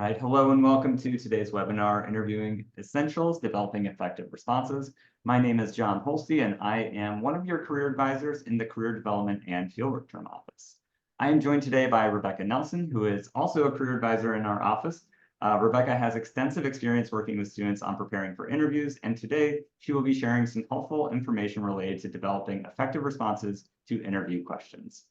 right, hello and welcome to today's webinar, Interviewing Essentials, Developing Effective Responses. My name is John Holste, and I am one of your career advisors in the Career Development and Fieldwork Term office. I am joined today by Rebecca Nelson, who is also a career advisor in our office. Rebecca has extensive experience working with students on preparing for interviews, and today she will be sharing some helpful information related to developing effective responses to interview questions.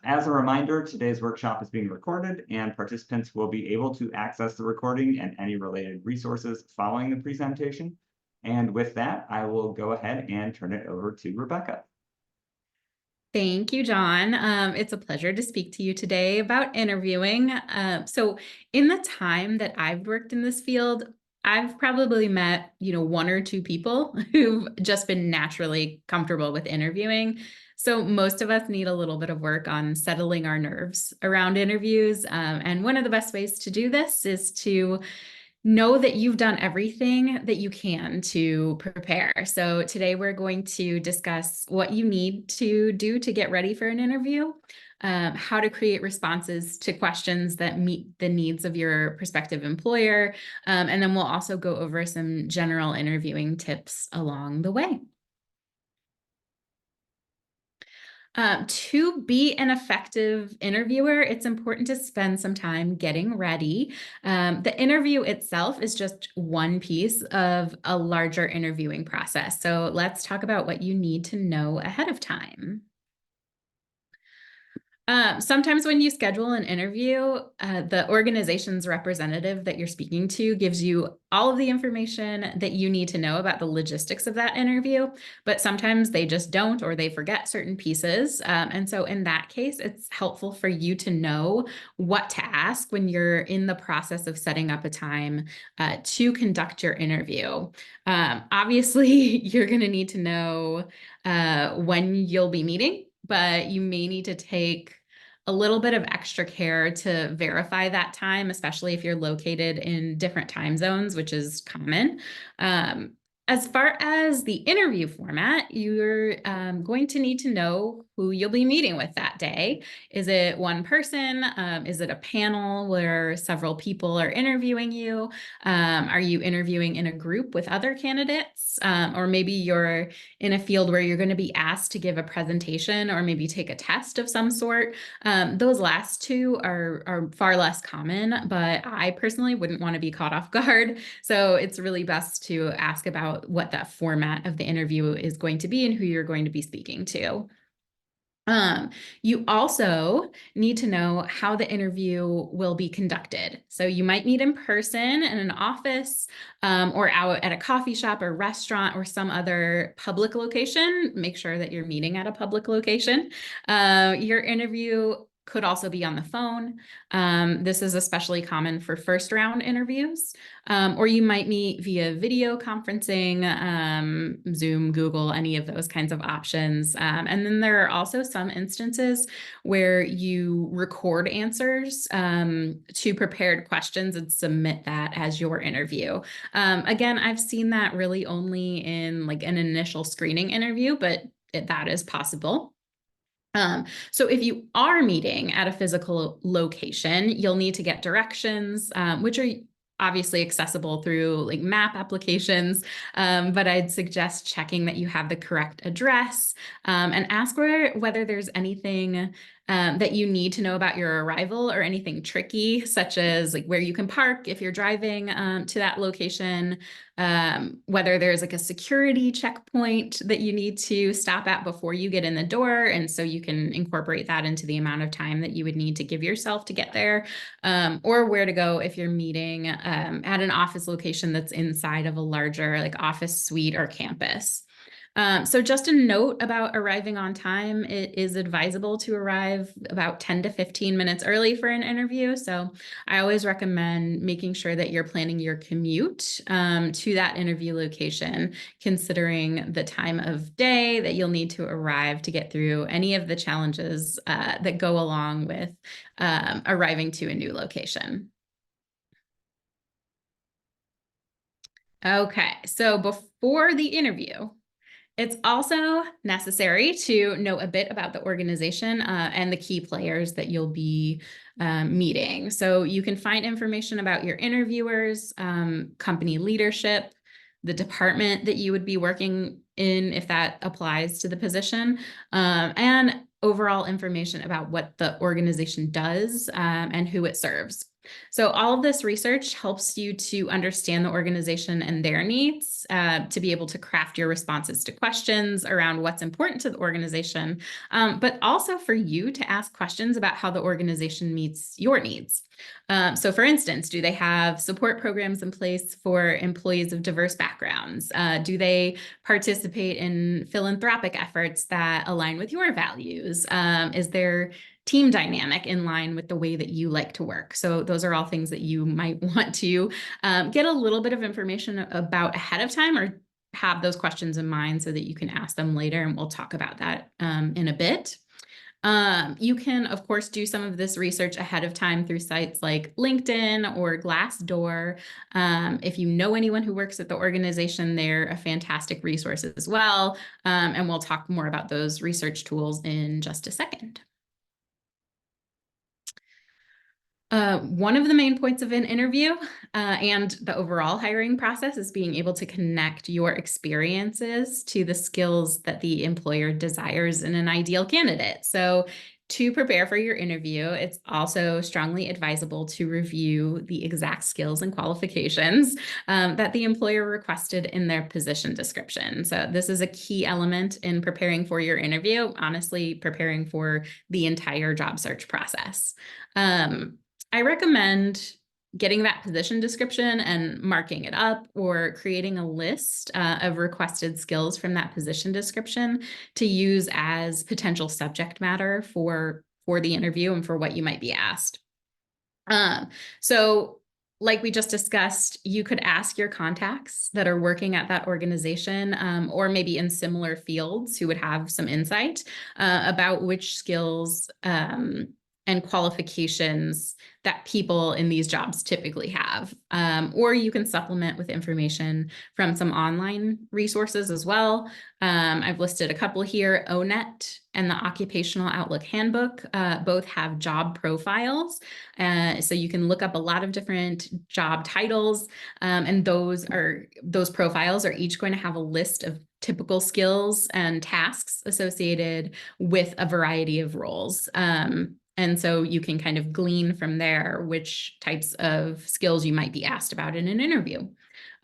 As a reminder, today's workshop is being recorded and participants will be able to access the recording and any related resources following the presentation. And with that, I will go ahead and turn it over to Rebecca. Thank you, John. It's a pleasure to speak to you today about interviewing. So in the time that I've worked in this field, I've probably met, one or two people who've just been naturally comfortable with interviewing. So most of us need a little bit of work on settling our nerves around interviews. And one of the best ways to do this is to know that you've done everything that you can to prepare. So today we're going to discuss what you need to do to get ready for an interview, how to create responses to questions that meet the needs of your prospective employer, and then we'll also go over some general interviewing tips along the way. To be an effective interviewer, it's important to spend some time getting ready. The interview itself is just one piece of a larger interviewing process. So let's talk about what you need to know ahead of time. Sometimes when you schedule an interview, the organization's representative that you're speaking to gives you all of the information that you need to know about the logistics of that interview, but sometimes they just don't or they forget certain pieces. And so in that case, it's helpful for you to know what to ask when you're in the process of setting up a time to conduct your interview. Obviously, you're going to need to know when you'll be meeting, but you may need to take a little bit of extra care to verify that time, especially if you're located in different time zones, which is common. As far as the interview format, you're going to need to know who you'll be meeting with that day. Is it one person? Is it a panel where several people are interviewing you? Are you interviewing in a group with other candidates? Or maybe you're in a field where you're going to be asked to give a presentation or maybe take a test of some sort. Those last two are far less common, but I personally wouldn't want to be caught off guard. So it's really best to ask about what that format of the interview is going to be and who you're going to be speaking to. You also need to know how the interview will be conducted. So you might meet in person in an office or out at a coffee shop or restaurant or some other public location. Make sure that you're meeting at a public location. Your interview could also be on the phone. This is especially common for first round interviews, or you might meet via video conferencing, Zoom, Google, any of those kinds of options. And then there are also some instances where you record answers to prepared questions and submit that as your interview. Again, I've seen that really only in like an initial screening interview, but that is possible. So if you are meeting at a physical location, you'll need to get directions, which are obviously accessible through like map applications, but I'd suggest checking that you have the correct address and ask whether there's anything that you need to know about your arrival or anything tricky, such as like where you can park if you're driving to that location, whether there's like a security checkpoint that you need to stop at before you get in the door. And so you can incorporate that into the amount of time that you would need to give yourself to get there, or where to go if you're meeting at an office location that's inside of a larger like office suite or campus. So just a note about arriving on time, it is advisable to arrive about 10 to 15 minutes early for an interview. So I always recommend making sure that you're planning your commute to that interview location, considering the time of day that you'll need to arrive to get through any of the challenges that go along with arriving to a new location. Okay, so before the interview, It's also necessary to know a bit about the organization and the key players that you'll be meeting. So you can find information about your interviewers, company leadership, the department that you would be working in if that applies to the position, and overall information about what the organization does and who it serves. So all of this research helps you to understand the organization and their needs, to be able to craft your responses to questions around what's important to the organization, but also for you to ask questions about how the organization meets your needs. So for instance, do they have support programs in place for employees of diverse backgrounds? Do they participate in philanthropic efforts that align with your values? Is there team dynamic in line with the way that you like to work? So those are all things that you might want to get a little bit of information about ahead of time, or have those questions in mind so that you can ask them later. And we'll talk about that in a bit. You can, of course, do some of this research ahead of time through sites like LinkedIn or Glassdoor. If you know anyone who works at the organization, they're a fantastic resource as well. And we'll talk more about those research tools in just a second. One of the main points of an interview and the overall hiring process is being able to connect your experiences to the skills that the employer desires in an ideal candidate. So to prepare for your interview, it's also strongly advisable to review the exact skills and qualifications that the employer requested in their position description. So this is a key element in preparing for your interview, honestly, preparing for the entire job search process. I recommend getting that position description and marking it up, or creating a list of requested skills from that position description to use as potential subject matter for the interview and for what you might be asked. So like we just discussed, you could ask your contacts that are working at that organization, or maybe in similar fields who would have some insight about which skills and qualifications that people in these jobs typically have. Or you can supplement with information from some online resources as well. I've listed a couple here. ONET and the Occupational Outlook Handbook both have job profiles. So you can look up a lot of different job titles, and those profiles are each going to have a list of typical skills and tasks associated with a variety of roles. And so you can kind of glean from there which types of skills you might be asked about in an interview.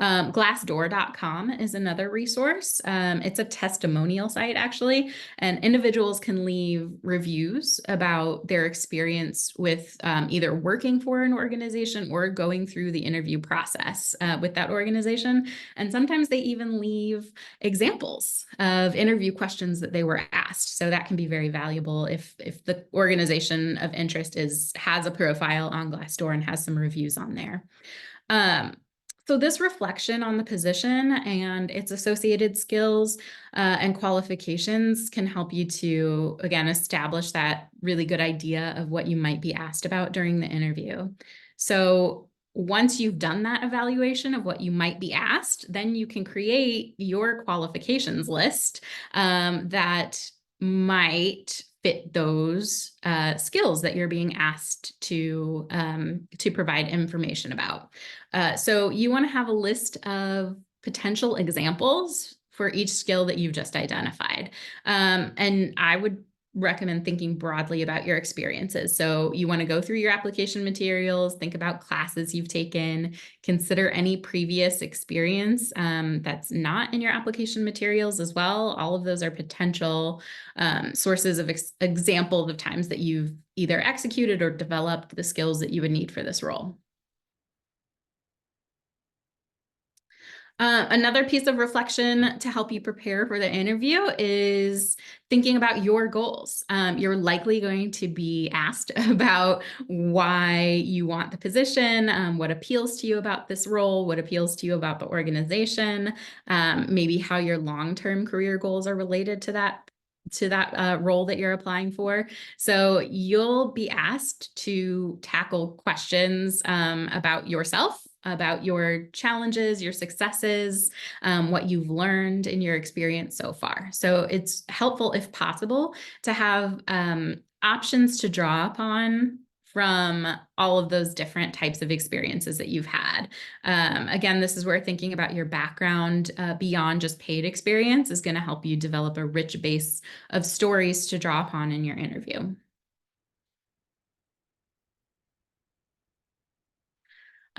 Glassdoor.com is another resource. It's a testimonial site, actually, and individuals can leave reviews about their experience with either working for an organization or going through the interview process with that organization. And sometimes they even leave examples of interview questions that they were asked. So that can be very valuable if the organization of interest has a profile on Glassdoor and has some reviews on there. So this reflection on the position and its associated skills and qualifications can help you to, again, establish that really good idea of what you might be asked about during the interview. So once you've done that evaluation of what you might be asked, then you can create your qualifications list that might fit those skills that you're being asked to provide information about. So you want to have a list of potential examples for each skill that you've just identified. And I would recommend thinking broadly about your experiences. So you want to go through your application materials, think about classes you've taken, consider any previous experience that's not in your application materials as well. All of those are potential sources of examples of times that you've either executed or developed the skills that you would need for this role. Another piece of reflection to help you prepare for the interview is thinking about your goals. You're likely going to be asked about why you want the position, what appeals to you about this role, what appeals to you about the organization, maybe how your long-term career goals are related to that role that you're applying for. So you'll be asked to tackle questions about yourself about your challenges, your successes, what you've learned in your experience so far. So it's helpful, if possible, to have options to draw upon from all of those different types of experiences that you've had. Again, this is where thinking about your background beyond just paid experience is going to help you develop a rich base of stories to draw upon in your interview.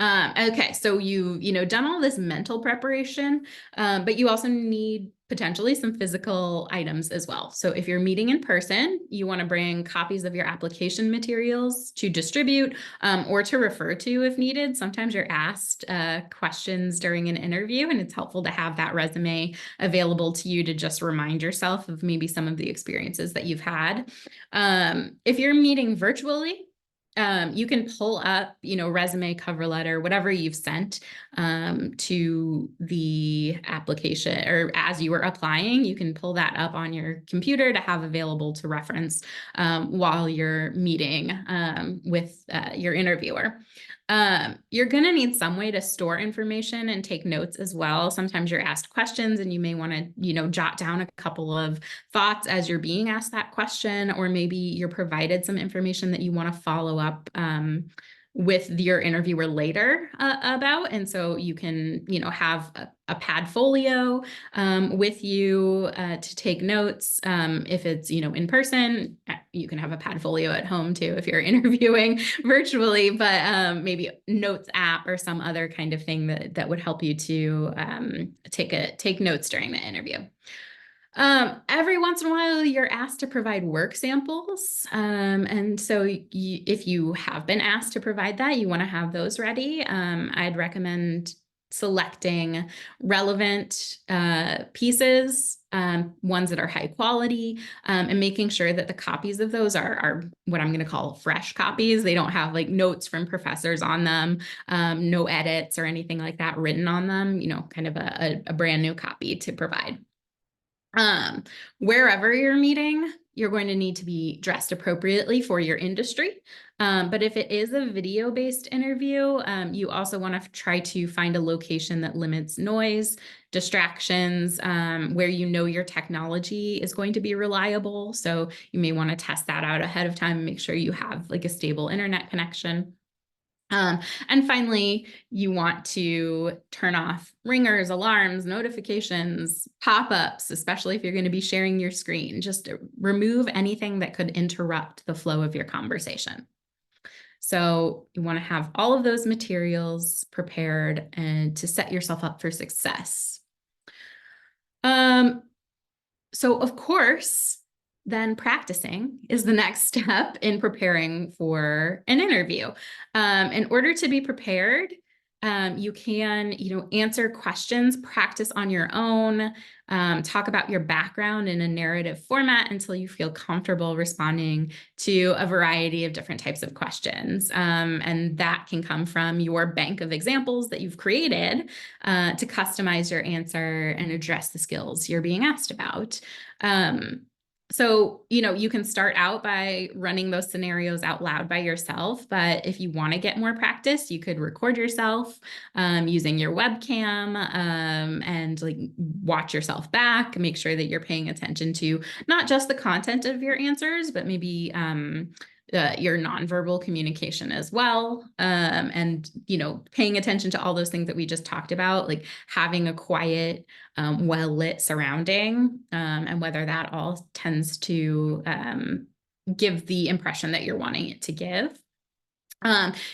Okay, so you done all this mental preparation, but you also need potentially some physical items as well. So if you're meeting in person, you want to bring copies of your application materials to distribute or to refer to if needed. Sometimes you're asked questions during an interview, and it's helpful to have that resume available to you to just remind yourself of maybe some of the experiences that you've had. If you're meeting virtually, you can pull up, resume, cover letter, whatever you've sent to the application, or as you were applying, you can pull that up on your computer to have available to reference while you're meeting with your interviewer. You're going to need some way to store information and take notes as well. Sometimes you're asked questions and you may want to, jot down a couple of thoughts as you're being asked that question, or maybe you're provided some information that you want to follow up with your interviewer later about. And so you can, have a Padfolio with you to take notes. If it's, in person, you can have a Padfolio at home too if you're interviewing virtually, but maybe notes app or some other kind of thing that would help you to take notes during the interview. Every once in a while, you're asked to provide work samples. And so if you have been asked to provide that, you want to have those ready. I'd recommend selecting relevant pieces, ones that are high quality, and making sure that the copies of those are what I'm going to call fresh copies. They don't have like notes from professors on them, no edits or anything like that written on them, kind of a brand new copy to provide. Wherever you're meeting, you're going to need to be dressed appropriately for your industry. But if it is a video-based interview, you also want to try to find a location that limits noise, distractions, where your technology is going to be reliable. So you may want to test that out ahead of time and make sure you have like a stable internet connection. And finally, you want to turn off ringers, alarms, notifications, pop-ups, especially if you're going to be sharing your screen. Just remove anything that could interrupt the flow of your conversation. So you want to have all of those materials prepared and to set yourself up for success. So of course, then practicing is the next step in preparing for an interview. In order to be prepared, you can, answer questions, practice on your own, talk about your background in a narrative format until you feel comfortable responding to a variety of different types of questions. And that can come from your bank of examples that you've created to customize your answer and address the skills you're being asked about. So, you can start out by running those scenarios out loud by yourself, but if you want to get more practice, you could record yourself using your webcam and like watch yourself back, make sure that you're paying attention to not just the content of your answers, but maybe your nonverbal communication as well. And, paying attention to all those things that we just talked about, like having a quiet, well-lit surrounding, and whether that all tends to give the impression that you're wanting it to give.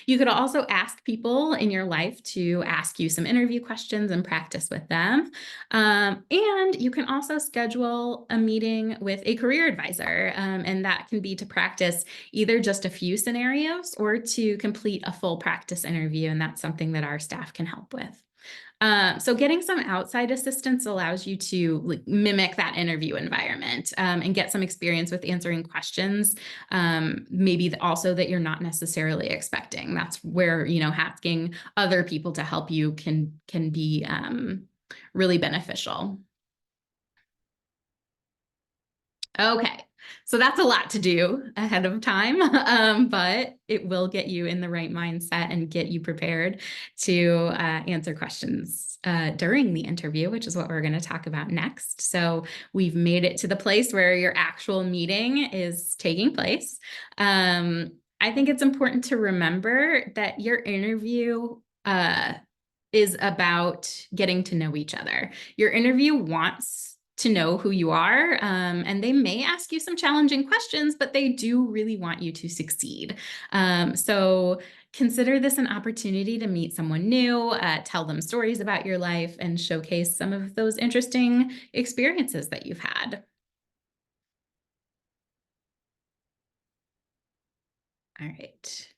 You could also ask people in your life to ask you some interview questions and practice with them. And you can also schedule a meeting with a career advisor, and that can be to practice either just a few scenarios or to complete a full practice interview, and that's something that our staff can help with. So getting some outside assistance allows you to mimic that interview environment and get some experience with answering questions, maybe also that you're not necessarily expecting. That's where, asking other people to help you can be really beneficial. Okay. So that's a lot to do ahead of time, but it will get you in the right mindset and get you prepared to answer questions during the interview, which is what we're going to talk about next. So we've made it to the place where your actual meeting is taking place. I think it's important to remember that your interview is about getting to know each other. Your interview wants to know who you are, and they may ask you some challenging questions, but they do really want you to succeed. So consider this an opportunity to meet someone new, tell them stories about your life, and showcase some of those interesting experiences that you've had. All right.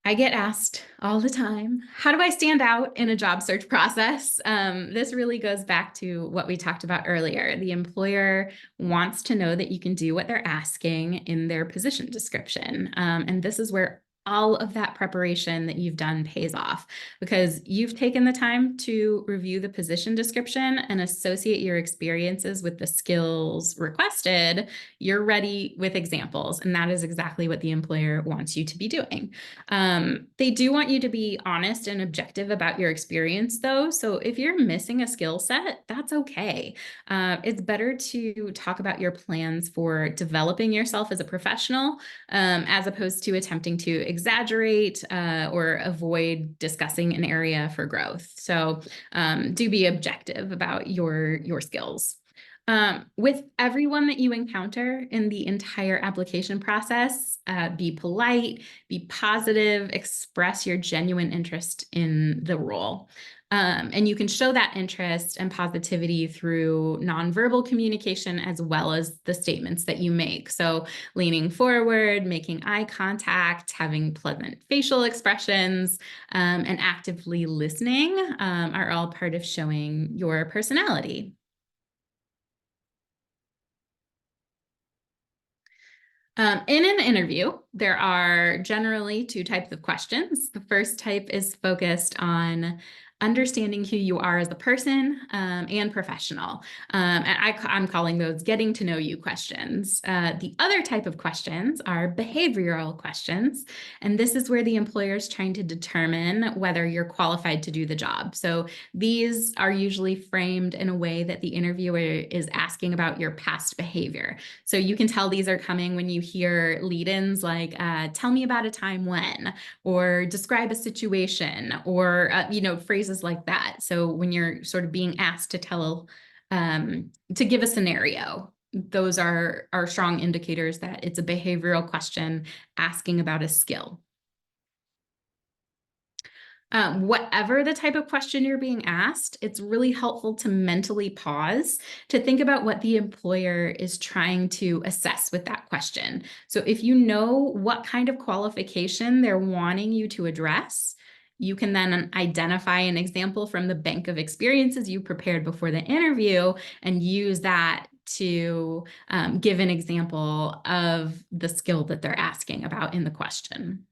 I get asked all the time, how do I stand out in a job search process? This really goes back to what we talked about earlier. The employer wants to know that you can do what they're asking in their position description. And this is where all of that preparation that you've done pays off, because you've taken the time to review the position description and associate your experiences with the skills requested. You're ready with examples, and that is exactly what the employer wants you to be doing. They do want you to be honest and objective about your experience, though. So if you're missing a skill set, that's okay. It's better to talk about your plans for developing yourself as a professional, as opposed to attempting to exaggerate or avoid discussing an area for growth. So do be objective about your skills. With everyone that you encounter in the entire application process, be polite, be positive, express your genuine interest in the role. And you can show that interest and positivity through nonverbal communication as well as the statements that you make. So leaning forward, making eye contact, having pleasant facial expressions, and actively listening are all part of showing your personality. In an interview, there are generally two types of questions. The first type is focused on understanding who you are as a person and professional. And I'm calling those getting to know you questions. The other type of questions are behavioral questions. And this is where the employer is trying to determine whether you're qualified to do the job. So these are usually framed in a way that the interviewer is asking about your past behavior. So you can tell these are coming when you hear lead-ins like, tell me about a time when, or describe a situation, or, phrases like that. So when you're sort of being asked to to give a scenario, those are strong indicators that it's a behavioral question asking about a skill. Whatever the type of question you're being asked, it's really helpful to mentally pause to think about what the employer is trying to assess with that question. So if you know what kind of qualification they're wanting you to address, you can then identify an example from the bank of experiences you prepared before the interview and use that to give an example of the skill that they're asking about in the question.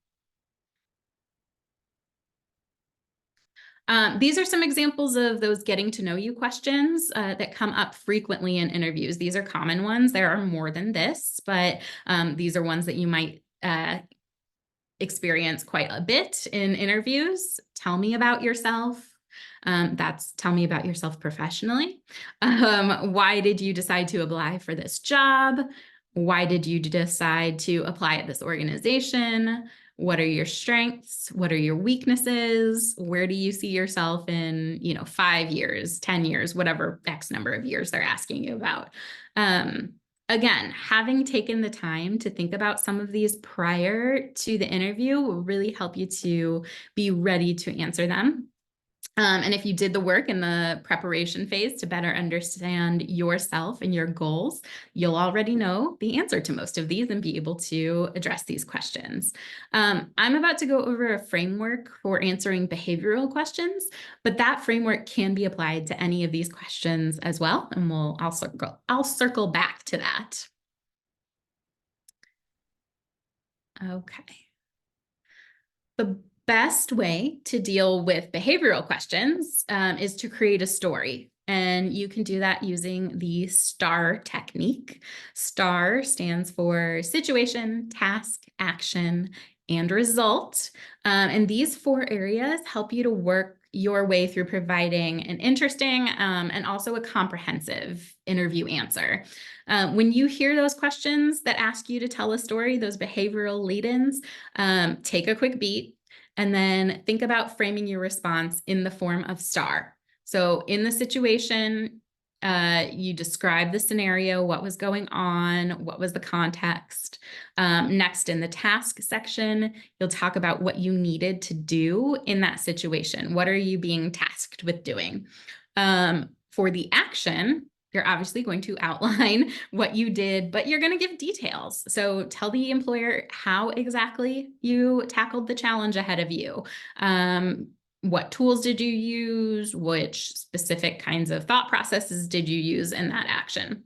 These are some examples of those getting to know you questions that come up frequently in interviews. These are common ones. There are more than this, but these are ones that you might experience quite a bit in interviews. Tell me about yourself. That's tell me about yourself professionally. Why did you decide to apply for this job? Why did you decide to apply at this organization? What are your strengths? What are your weaknesses? Where do you see yourself in, 5 years, 10 years, whatever X number of years they're asking you about? Again, having taken the time to think about some of these prior to the interview will really help you to be ready to answer them. And if you did the work in the preparation phase to better understand yourself and your goals, you'll already know the answer to most of these and be able to address these questions. I'm about to go over a framework for answering behavioral questions, but that framework can be applied to any of these questions as well. And I'll circle back to that. Okay. The best way to deal with behavioral questions is to create a story. And you can do that using the STAR technique. STAR stands for situation, task, action, and result. And these 4 areas help you to work your way through providing an interesting and also a comprehensive interview answer. When you hear those questions that ask you to tell a story, those behavioral lead-ins, take a quick beat and then think about framing your response in the form of STAR. So in the situation, you describe the scenario, what was going on, what was the context. Next, in the task section, you'll talk about what you needed to do in that situation. What are you being tasked with doing? For the action, you're obviously going to outline what you did, but you're going to give details. So tell the employer how exactly you tackled the challenge ahead of you. What tools did you use? Which specific kinds of thought processes did you use in that action?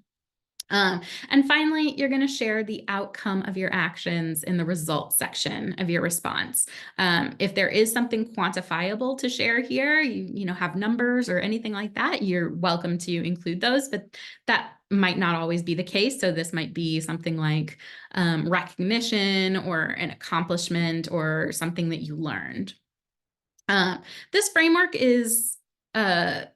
And finally, you're going to share the outcome of your actions in the results section of your response. If there is something quantifiable to share here, you know, have numbers or anything like that, you're welcome to include those, but that might not always be the case. So this might be something like recognition or an accomplishment or something that you learned. This framework is a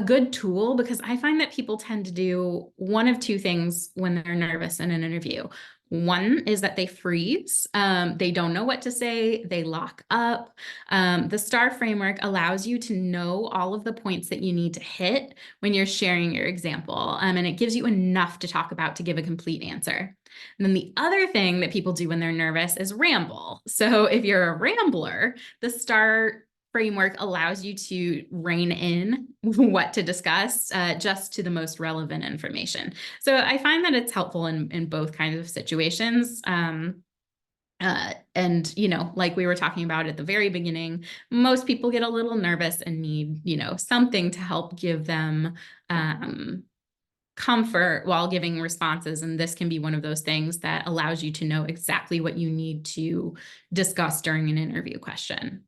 good tool because I find that people tend to do one of 2 things when they're nervous in an interview. One is that they freeze. They don't know what to say. They lock up. The STAR framework allows you to know all of the points that you need to hit when you're sharing your example. And it gives you enough to talk about to give a complete answer. And then the other thing that people do when they're nervous is ramble. So if you're a rambler, the STAR framework allows you to rein in what to discuss just to the most relevant information. So I find that it's helpful in both kinds of situations. And, you know, like we were talking about at the very beginning, most people get a little nervous and need, you know, something to help give them comfort while giving responses. And this can be one of those things that allows you to know exactly what you need to discuss during an interview question.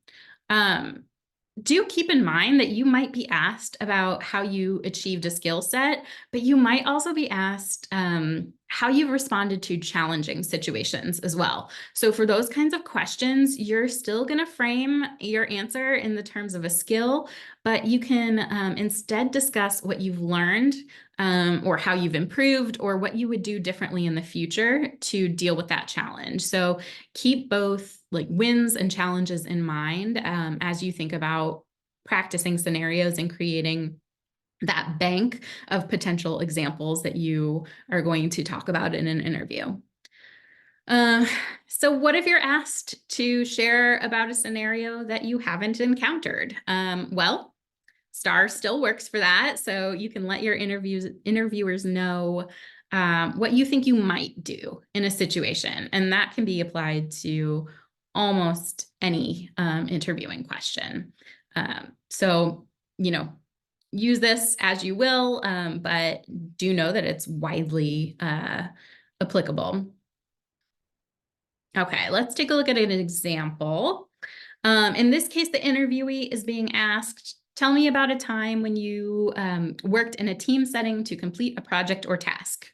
Do keep in mind that you might be asked about how you achieved a skill set, but you might also be asked how you've responded to challenging situations as well. So for those kinds of questions, you're still going to frame your answer in the terms of a skill, but you can instead discuss what you've learned or how you've improved or what you would do differently in the future to deal with that challenge. So keep both like wins and challenges in mind as you think about practicing scenarios and creating that bank of potential examples that you are going to talk about in an interview. So what if you're asked to share about a scenario that you haven't encountered? Well, STAR still works for that. So you can let your interviewers know what you think you might do in a situation. And that can be applied to almost any interviewing question. So, you know, use this as you will, but do know that it's widely applicable. Okay, let's take a look at an example. In this case, the interviewee is being asked, tell me about a time when you worked in a team setting to complete a project or task.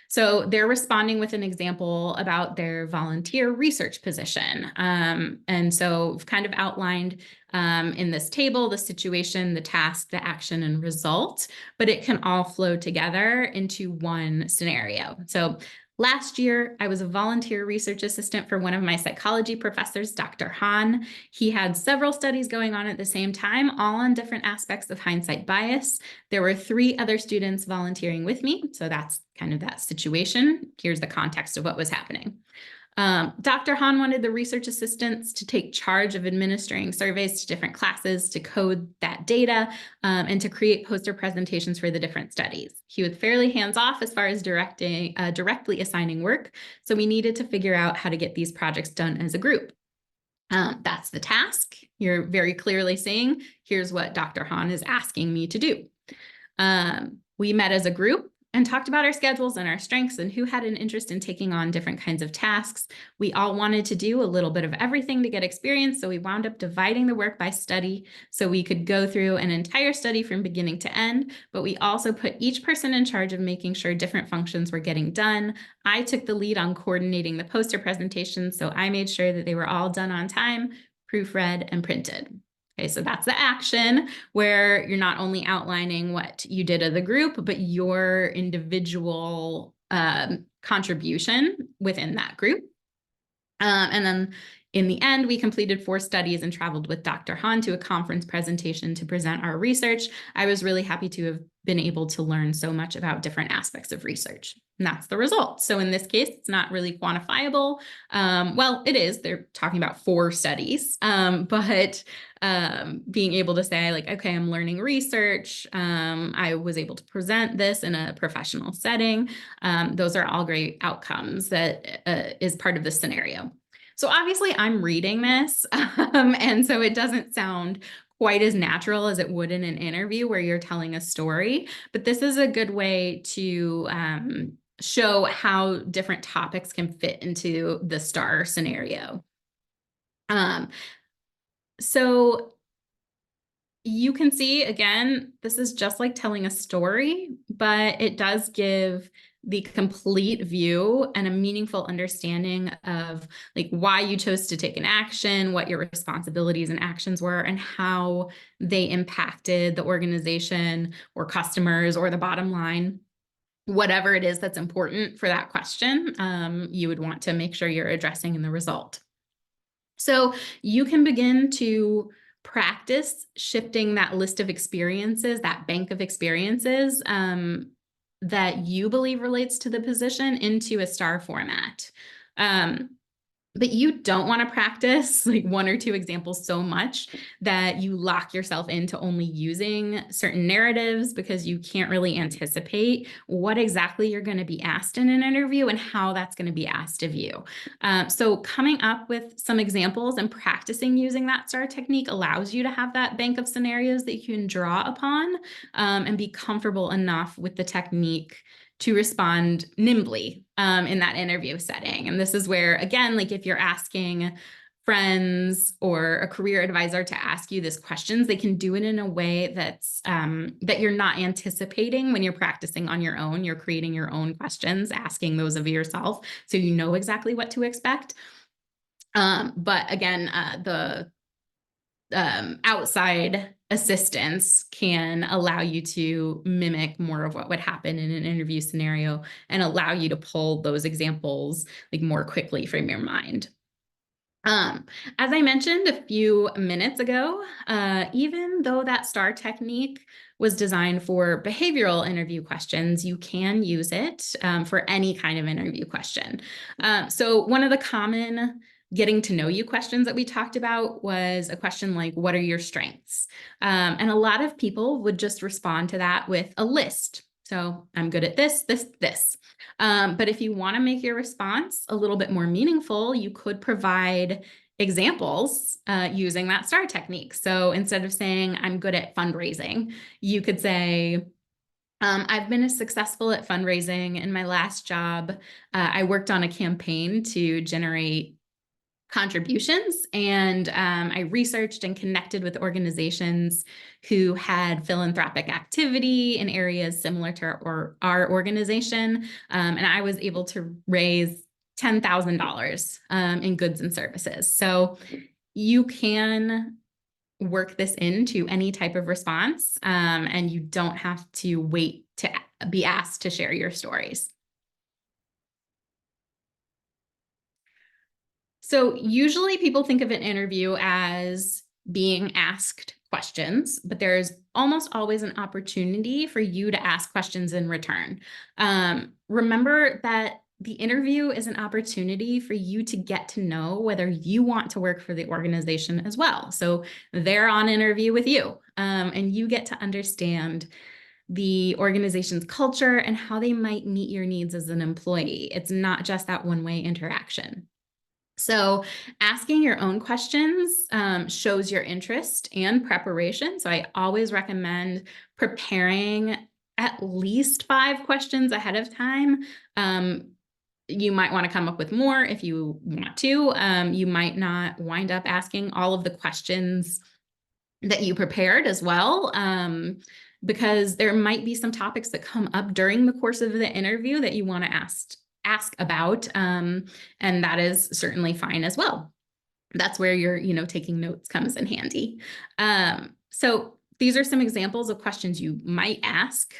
So they're responding with an example about their volunteer research position. And so I've kind of outlined in this table, the situation, the task, the action, and result, but it can all flow together into one scenario. So last year, I was a volunteer research assistant for one of my psychology professors, Dr. Han. He had several studies going on at the same time, all on different aspects of hindsight bias. There were 3 other students volunteering with me, so that's kind of that situation. Here's the context of what was happening. Dr. Han wanted the research assistants to take charge of administering surveys to different classes, to code that data, and to create poster presentations for the different studies. He was fairly hands-off as far as directly assigning work, so we needed to figure out how to get these projects done as a group. That's the task. You're very clearly saying, here's what Dr. Han is asking me to do. We met as a group. and talked about our schedules and our strengths and who had an interest in taking on different kinds of tasks. We all wanted to do a little bit of everything to get experience, so we wound up dividing the work by study so we could go through an entire study from beginning to end, but we also put each person in charge of making sure different functions were getting done. I took the lead on coordinating the poster presentations, so I made sure that they were all done on time, proofread, and printed. Okay, so that's the action where you're not only outlining what you did as a group, but your individual contribution within that group. And then in the end, we completed 4 studies and traveled with Dr. Han to a conference presentation to present our research. I was really happy to have been able to learn so much about different aspects of research. And that's the result. So in this case, it's not really quantifiable. Well, it is. They're talking about 4 studies, but being able to say like, okay, I'm learning research. I was able to present this in a professional setting. Those are all great outcomes that is part of the scenario. So obviously I'm reading this, and so it doesn't sound quite as natural as it would in an interview where you're telling a story, but this is a good way to show how different topics can fit into the STAR scenario. So you can see, again, this is just like telling a story, but it does give the complete view and a meaningful understanding of like why you chose to take an action, what your responsibilities and actions were, and how they impacted the organization or customers or the bottom line. Whatever it is that's important for that question, you would want to make sure you're addressing in the result. So you can begin to practice shifting that list of experiences, that bank of experiences that you believe relates to the position into a STAR format. But you don't want to practice like 1 or 2 examples so much that you lock yourself into only using certain narratives because you can't really anticipate what exactly you're going to be asked in an interview and how that's going to be asked of you. So coming up with some examples and practicing using that STAR technique allows you to have that bank of scenarios that you can draw upon and be comfortable enough with the technique to respond nimbly in that interview setting. And this is where, again, like if you're asking friends or a career advisor to ask you these questions, they can do it in a way that's that you're not anticipating when you're practicing on your own. You're creating your own questions, asking those of yourself, so you know exactly what to expect. But again, the outside assistance can allow you to mimic more of what would happen in an interview scenario and allow you to pull those examples like more quickly from your mind. As I mentioned a few minutes ago, even though that STAR technique was designed for behavioral interview questions, you can use it for any kind of interview question. So one of the common getting to know you questions that we talked about was a question like, what are your strengths? And a lot of people would just respond to that with a list. So I'm good at this, this, this. But if you want to make your response a little bit more meaningful, you could provide examples using that STAR technique. So instead of saying, I'm good at fundraising, you could say, I've been successful at fundraising. In my last job, I worked on a campaign to generate contributions, and I researched and connected with organizations who had philanthropic activity in areas similar to our organization, and I was able to raise $10,000 in goods and services. So you can work this into any type of response, and you don't have to wait to be asked to share your stories. So usually people think of an interview as being asked questions, but there's almost always an opportunity for you to ask questions in return. Remember that the interview is an opportunity for you to get to know whether you want to work for the organization as well. So they're on interview with you, and you get to understand the organization's culture and how they might meet your needs as an employee. It's not just that one-way interaction. So asking your own questions shows your interest and preparation. So I always recommend preparing at least 5 questions ahead of time. You might want to come up with more if you want to. You might not wind up asking all of the questions that you prepared as well, because there might be some topics that come up during the course of the interview that you want to ask about, and that is certainly fine as well. That's where your, taking notes comes in handy. So these are some examples of questions you might ask.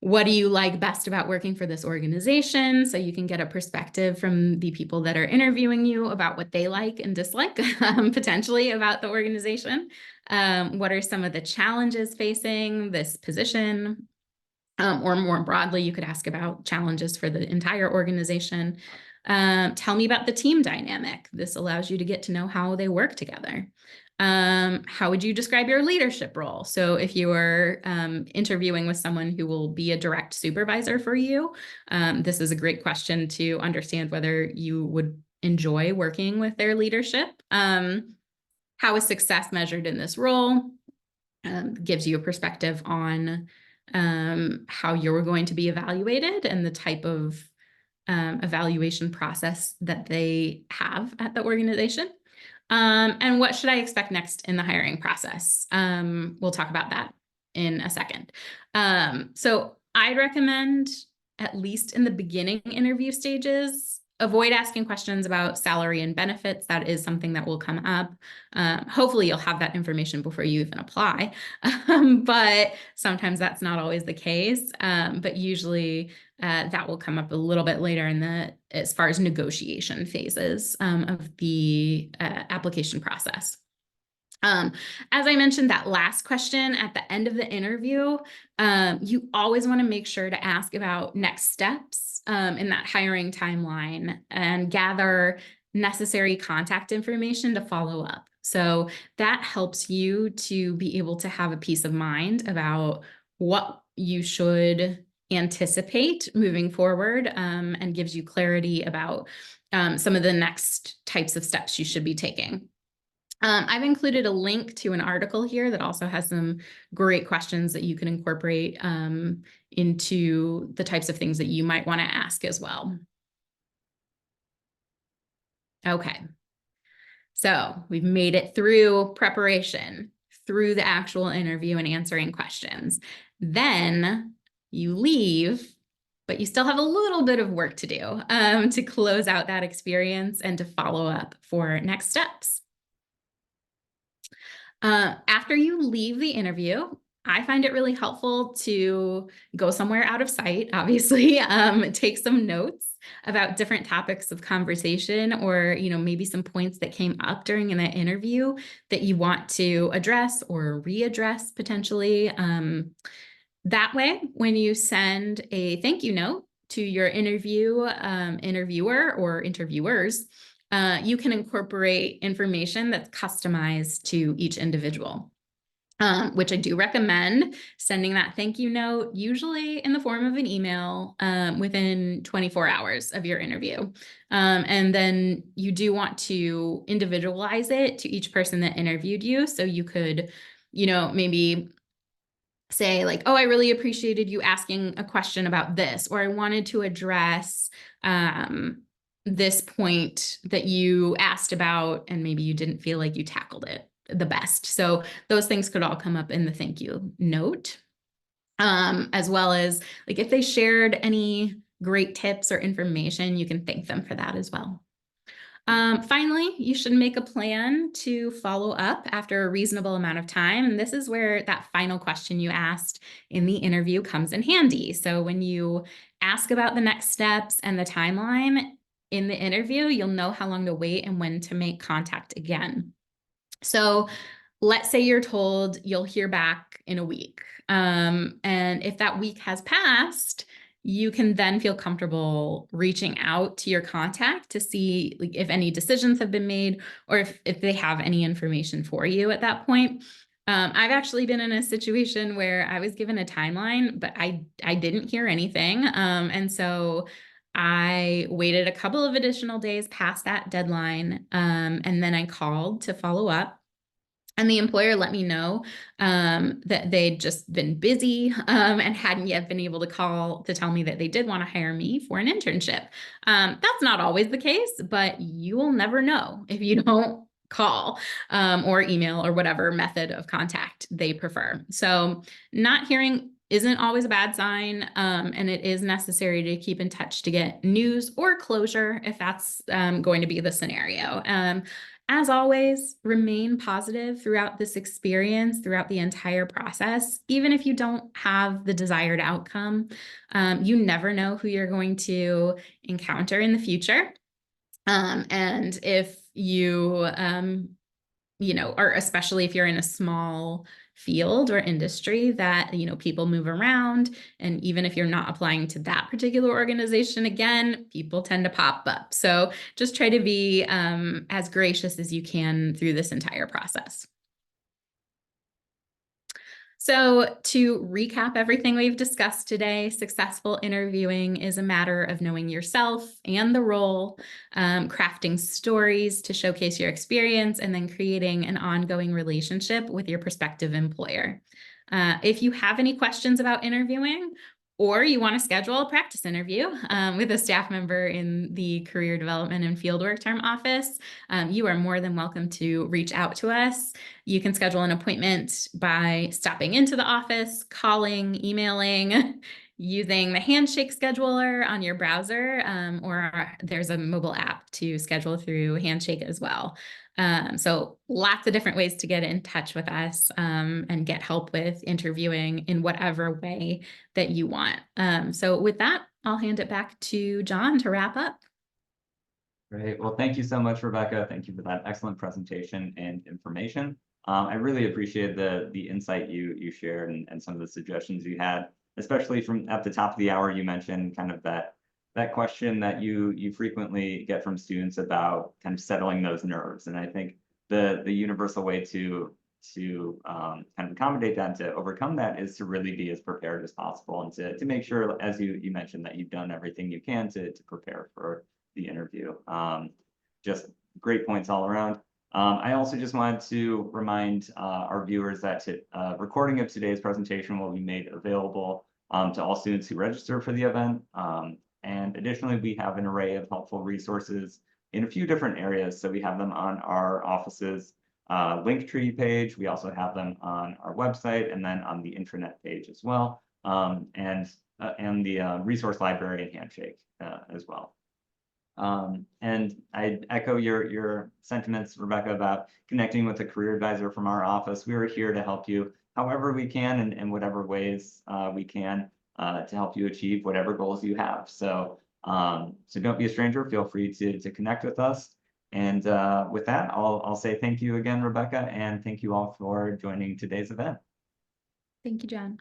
What do you like best about working for this organization? So you can get a perspective from the people that are interviewing you about what they like and dislike, potentially about the organization. What are some of the challenges facing this position? Or more broadly, you could ask about challenges for the entire organization. Tell me about the team dynamic. This allows you to get to know how they work together. How would you describe your leadership role? So if you are interviewing with someone who will be a direct supervisor for you, this is a great question to understand whether you would enjoy working with their leadership. How is success measured in this role? Gives you a perspective on how you're going to be evaluated and the type of evaluation process that they have at the organization. And what should I expect next in the hiring process? We'll talk about that in a second. So I'd recommend, at least in the beginning interview stages, avoid asking questions about salary and benefits. That is something that will come up. Hopefully you'll have that information before you even apply, but sometimes that's not always the case. But usually that will come up a little bit later as far as negotiation phases of the application process. As I mentioned, that last question at the end of the interview, you always want to make sure to ask about next steps in that hiring timeline and gather necessary contact information to follow up. So that helps you to be able to have a peace of mind about what you should anticipate moving forward, and gives you clarity about some of the next types of steps you should be taking. I've included a link to an article here that also has some great questions that you can incorporate into the types of things that you might want to ask as well. Okay, so we've made it through preparation, through the actual interview and answering questions. Then you leave, but you still have a little bit of work to do to close out that experience and to follow up for next steps. After you leave the interview, I find it really helpful to go somewhere out of sight, obviously, take some notes about different topics of conversation, or, maybe some points that came up during that interview that you want to address or readdress potentially. That way, when you send a thank you note to your interviewer or interviewers, you can incorporate information that's customized to each individual, which I do recommend sending that thank you note, usually in the form of an email, within 24 hours of your interview. And then you do want to individualize it to each person that interviewed you. So you could, maybe say like, oh, I really appreciated you asking a question about this, or I wanted to address this point that you asked about, and maybe you didn't feel like you tackled it the best. So those things could all come up in the thank you note, as well as like if they shared any great tips or information, you can thank them for that as well. Finally, you should make a plan to follow up after a reasonable amount of time. And this is where that final question you asked in the interview comes in handy. So when you ask about the next steps and the timeline in the interview, you'll know how long to wait and when to make contact again. So let's say you're told you'll hear back in a week. And if that week has passed, you can then feel comfortable reaching out to your contact to see like, if any decisions have been made, or if they have any information for you at that point. I've actually been in a situation where I was given a timeline, but I didn't hear anything. And so I waited a couple of additional days past that deadline, and then I called to follow up. And the employer let me know that they'd just been busy and hadn't yet been able to call to tell me that they did want to hire me for an internship. That's not always the case, but you will never know if you don't call or email or whatever method of contact they prefer. So not hearing isn't always a bad sign, and it is necessary to keep in touch to get news or closure if that's going to be the scenario. As always, remain positive throughout this experience, throughout the entire process. Even if you don't have the desired outcome, you never know who you're going to encounter in the future. And if or especially if you're in a small field or industry that, people move around. And even if you're not applying to that particular organization, again, people tend to pop up. So just try to be as gracious as you can through this entire process. So to recap everything we've discussed today, successful interviewing is a matter of knowing yourself and the role, crafting stories to showcase your experience, and then creating an ongoing relationship with your prospective employer. If you have any questions about interviewing, or you want to schedule a practice interview with a staff member in the Career Development and Fieldwork Term office, you are more than welcome to reach out to us. You can schedule an appointment by stopping into the office, calling, emailing, using the Handshake scheduler on your browser, or there's a mobile app to schedule through Handshake as well. So lots of different ways to get in touch with us and get help with interviewing in whatever way that you want. So with that, I'll hand it back to John to wrap up. Great. Well, thank you so much, Rebecca. Thank you for that excellent presentation and information. I really appreciate the insight you shared and some of the suggestions you had, especially from at the top of the hour. You mentioned kind of that question that you frequently get from students about kind of settling those nerves. And I think the universal way to kind of accommodate that, to overcome that, is to really be as prepared as possible, and to make sure, as you mentioned, that you've done everything you can to prepare for the interview. Just great points all around. I also just wanted to remind our viewers that recording of today's presentation will be made available to all students who register for the event. And additionally, we have an array of helpful resources in a few different areas. So we have them on our office's Linktree page. We also have them on our website, and then on the intranet page as well, and the resource library and Handshake as well. And I echo your sentiments, Rebecca, about connecting with a career advisor from our office. We are here to help you however we can, and in whatever ways we can, to help you achieve whatever goals you have. So don't be a stranger. Feel free to connect with us. And with that, I'll say thank you again, Rebecca, and thank you all for joining today's event. Thank you, John.